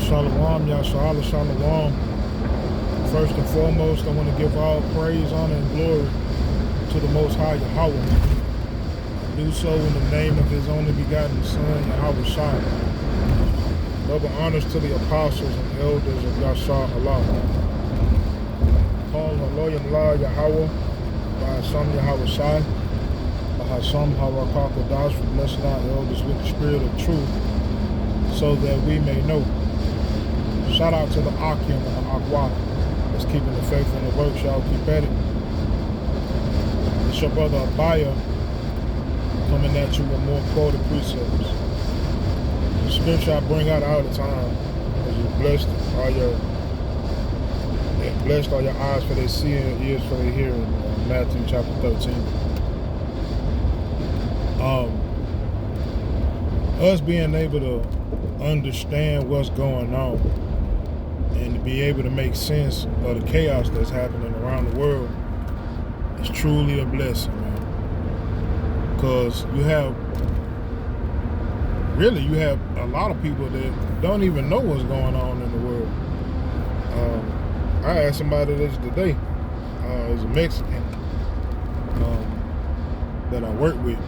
Shalom, Yasha'Allah, Shalom. First and foremost, I want to give all praise, honor, and glory to the Most High Yahweh. I do so in the name of His only begotten Son, Yahweh Shai. Double honors to the apostles and elders of Yasha'Allah. Call Haloyim La Yahweh, by Hashem Yahweh Shai, by Hashem Harakakadash, for blessing our elders with the spirit of truth, so that we may know. Shout out to the Akim and the Akwa that's keeping the faith and the work. Y'all keep at it. It's your brother Abaya coming at you with more quoted precepts. The scripture I bring out all the time is blessed are your eyes for they see and ears for they hear in Matthew chapter 13. Us being able to understand what's going on and to be able to make sense of the chaos that's happening around the world is truly a blessing, man. Because you have a lot of people that don't even know what's going on in the world. I asked somebody this today, he's a Mexican that I work with.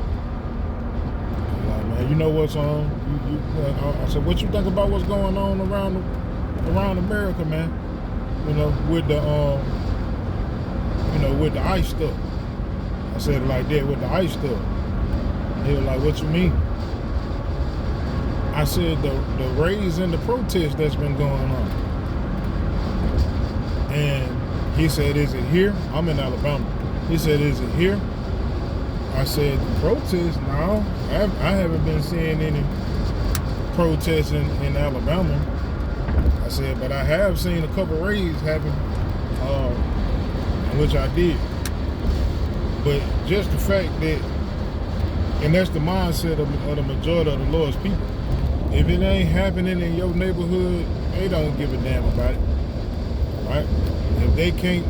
You know what's on? I said, what you think about what's going on around America, man? You know, with the with the ICE stuff. I said it like that, with the ICE stuff. They were like, what you mean? I said the raise and the protest that's been going on. And he said, is it here? I'm in Alabama. He said, is it here? I said, the protest? No, I haven't been seeing any protests in Alabama. I said, but I have seen a couple raids happen, which I did. But just the fact that, and that's the mindset of the majority of the Lord's people. If it ain't happening in your neighborhood, they don't give a damn about it, right? If they can't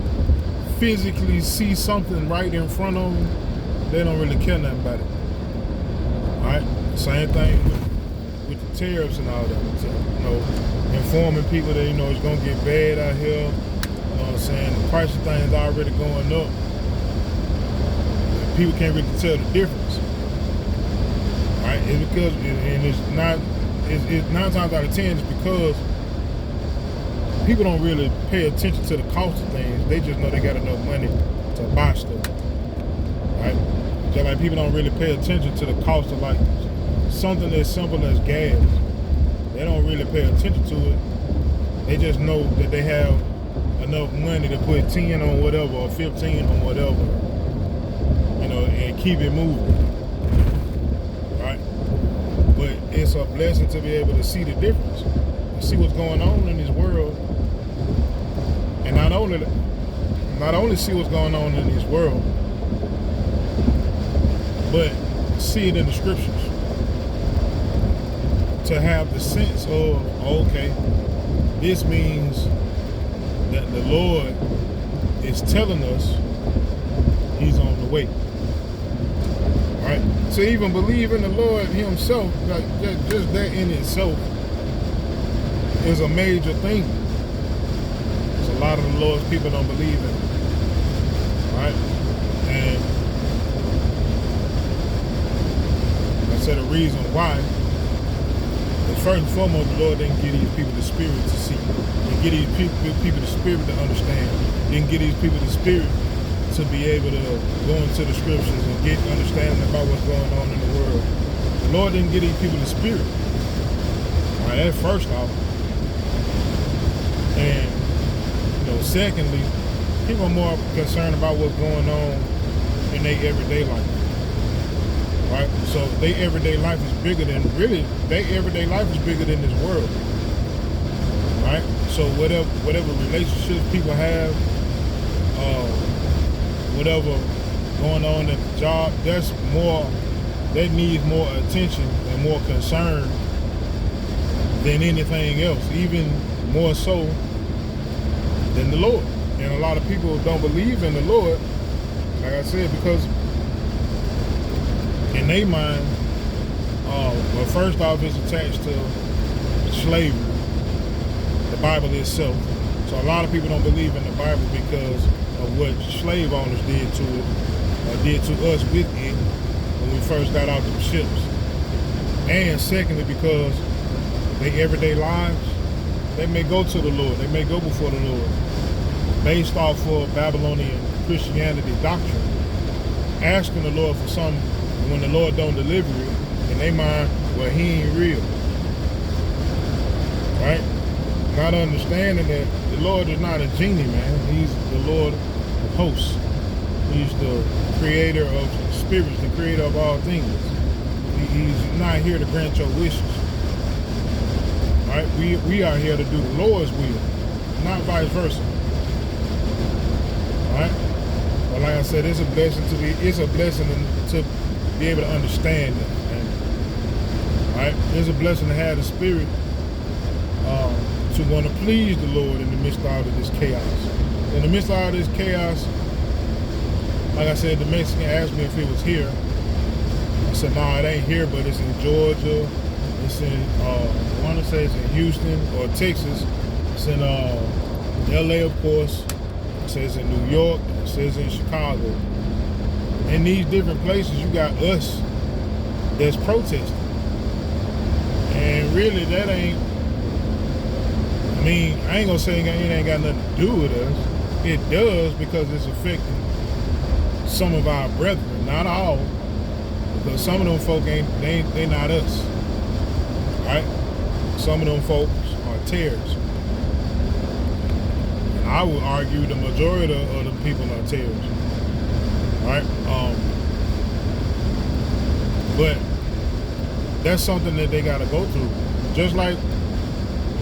physically see something right in front of them, they don't really care nothing about it. Alright? Same thing with the tariffs and all that. Informing people that, it's gonna get bad out here. You know what I'm saying? The price of things already going up. People can't really tell the difference. Alright? It's because it's 9 times out of 10 it's because people don't really pay attention to the cost of things. They just know they got enough money to buy stuff. Right? Just like people don't really pay attention to the cost of like something as simple as gas. They don't really pay attention to it. They just know that they have enough money to put 10 on whatever or 15 on whatever, and keep it moving. Right? But it's a blessing to be able to see the difference, to see what's going on in this world, and not only see what's going on in this world, but see it in the scriptures. To have the sense of, okay, this means that the Lord is telling us He's on the way. Right? To even believe in the Lord Himself, like just that in itself is a major thing. Because a lot of the Lord's people don't believe in it. Right? And I said a reason why. First and foremost, the Lord didn't give these people the spirit to see. He didn't give these people the spirit to understand. He didn't give these people the spirit to be able to go into the scriptures and get understanding about what's going on in the world. The Lord didn't give these people the spirit. All right, that's first off. And, secondly, people are more concerned about what's going on in their everyday life. Right? So their everyday life is bigger than this world. Right? So whatever relationships people have, whatever going on at the job, that needs more attention and more concern than anything else, even more so than the Lord. And a lot of people don't believe in the Lord, like I said, because in their mind, well, first off, it's attached to slavery. the Bible itself. So a lot of people don't believe in the Bible because of what slave owners did to it, or did to us with it when we first got out the ships. And secondly, because their everyday lives, they may go to the Lord, they may go before the Lord, based off of Babylonian Christianity doctrine, asking the Lord for something. When the Lord don't deliver it, in their mind, well, he ain't real. Right? Not understanding that the Lord is not a genie, man. He's the Lord of hosts. He's the creator of spirits, the creator of all things. He's not here to grant your wishes. Right? We are here to do the Lord's will, not vice versa. Right? But like I said, it's a blessing to be able to understand that. And, right? It's a blessing to have the spirit to want to please the Lord in the midst of all of this chaos. In the midst of all this chaos, like I said, the Mexican asked me if it was here. I said, no, it ain't here, but it's in Georgia. It's in, I want to say it's in Houston or Texas. It's in LA, of course. It says in New York. It says in Chicago. In these different places, you got us that's protesting. And really, that ain't, I mean, I ain't gonna say it ain't got nothing to do with us. It does, because it's affecting some of our brethren, not all, because some of them folk they not us, right? Some of them folks are tares, and I would argue the majority of the people are tares, right? But that's something that they gotta go through, just like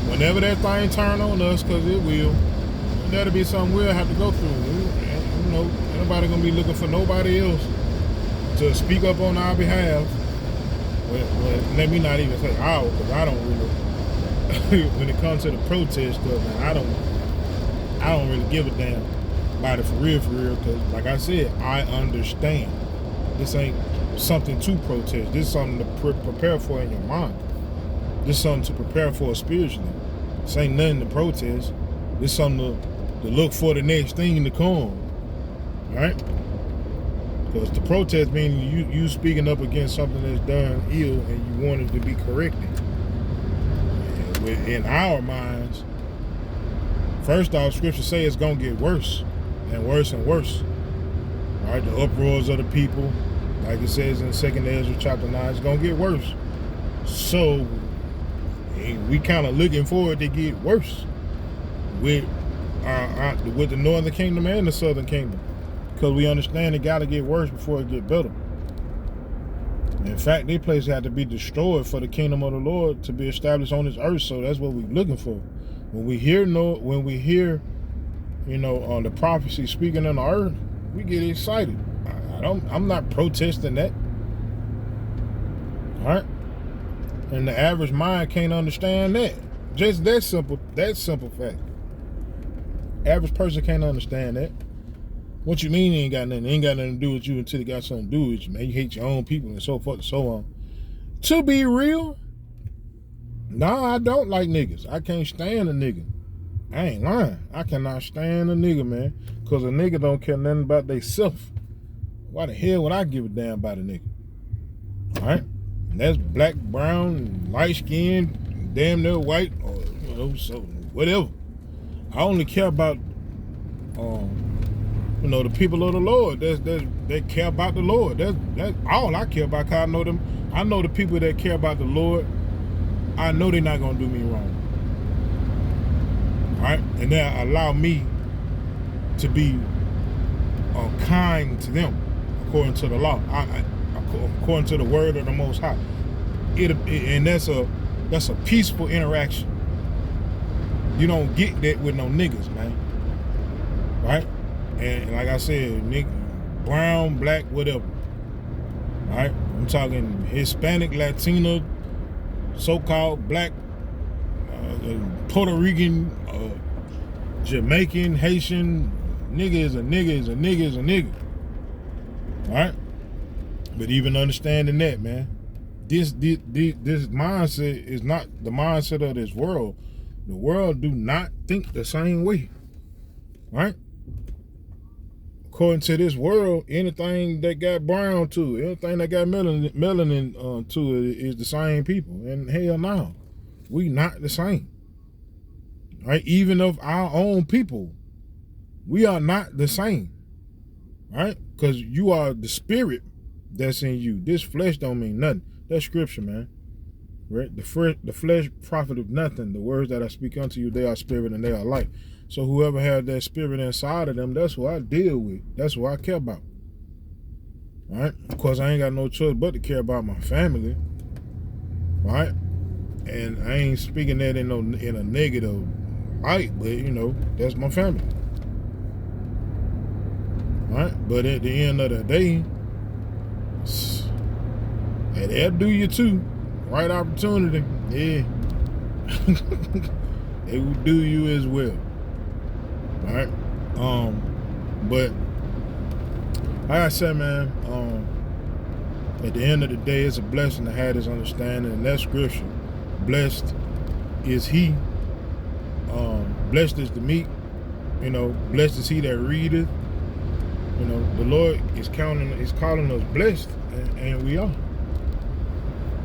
whenever that thing turn on us, because it will, that'll be something we'll have to go through. You know, ain't nobody gonna be looking for nobody else to speak up on our behalf. Well, let me not even say our, because I don't really, when it comes to the protest stuff, man, I don't really give a damn about it for real, because like I said, I understand. This ain't something to protest. This is something to prepare for in your mind. This is something to prepare for spiritually. This ain't nothing to protest. This is something to look for the next thing to come. Right? Because the protest meaning you speaking up against something that's done ill and you want it to be corrected. And in our minds, first off, scripture say it's gonna get worse and worse and worse. Right? The uproars of the people, like it says in 2 Ezra chapter 9, it's gonna get worse. So we kind of looking forward to get worse with the northern kingdom and the southern kingdom, because we understand it got to get worse before it get better. In fact, these places have to be destroyed for the kingdom of the Lord to be established on this earth. So that's what we're looking for. When we hear on the prophecy speaking on the earth, we get excited. I'm not protesting that. All right? And the average mind can't understand that. Just that simple fact. Average person can't understand that. What you mean it ain't got nothing? It ain't got nothing to do with you until it got something to do with you, man. You hate your own people and so forth and so on. To be real, nah, I don't like niggas. I can't stand a nigga. I ain't lying. I cannot stand a nigga, man. Because a nigga don't care nothing about they self. Why the hell would I give a damn about a nigga? All right? And that's black, brown, light skin, damn near white, or so whatever. I only care about the people of the Lord. That care about the Lord. That's all I care about. Cause I know them. I know the people that care about the Lord. I know they're not gonna do me wrong. All right, and they allow me to be kind to them according to the law. According to the word of the Most High. And that's a peaceful interaction. You don't get that with no niggas, man. Right? And like I said, nigga, brown, black, whatever. Right? I'm talking Hispanic, Latino, so-called black, Puerto Rican, Jamaican, Haitian. Nigga is a nigga is a nigga is a nigga. Right? But even understanding that, man, this mindset is not the mindset of this world. The world do not think the same way, right? According to this world, anything that got brown to it, anything that got melanin to it is the same people. And hell no, we not the same, right? Even of our own people, we are not the same, right? Because you are the spirit that's in you. This flesh don't mean nothing. That's scripture, man. Right? The flesh profiteth nothing. The words that I speak unto you, they are spirit and they are life. So whoever has that spirit inside of them, that's who I deal with. That's who I care about. Right? Of course, I ain't got no choice but to care about my family. Right? And I ain't speaking that in a negative light, but you know, that's my family. Right? But at the end of the day, they'll do you too. Right opportunity, yeah. They will do you as well. Right? But like I said, man, at the end of the day, it's a blessing to have this understanding, and that's scripture. Blessed is he. Blessed is the meek. You know, blessed is he that readeth. You know, the Lord is calling us blessed, and we are.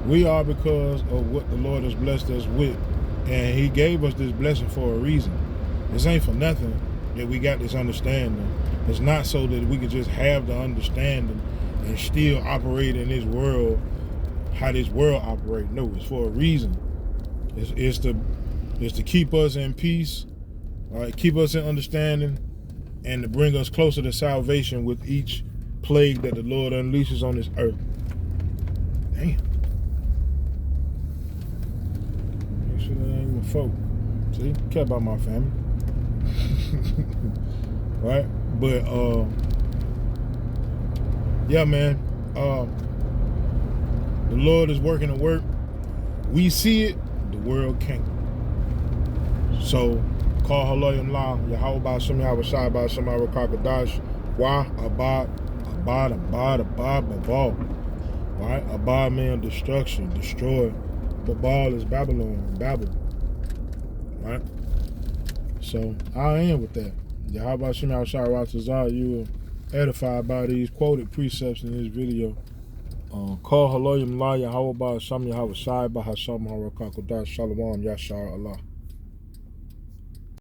We are because of what the Lord has blessed us with. And he gave us this blessing for a reason. This ain't for nothing that we got this understanding. It's not so that we could just have the understanding and still operate in this world how this world operates. No, it's for a reason. It's to keep us in peace, all right, keep us in understanding, and to bring us closer to salvation with each plague that the Lord unleashes on this earth. Damn. Make sure that ain't my folk. See, care about my family. Right? But yeah, man. The Lord is working a work. We see it, the world can't. So call Haloyim La, Yahweh by Shem Yahweh Shai by Shem Yahweh Kakadash, Wah, Abad, Babal. Right? Abad means destruction, destroy. Babal is Babylon, Babel. Right? So I am with that. Yahweh Shem Yahweh Shai Ratazah, you are edified by these quoted precepts in this video. Call Haloyim La, Yahweh by Shem Yahweh Shai by Hashem Yahweh Kakadash, Shalom, Yashar Allah.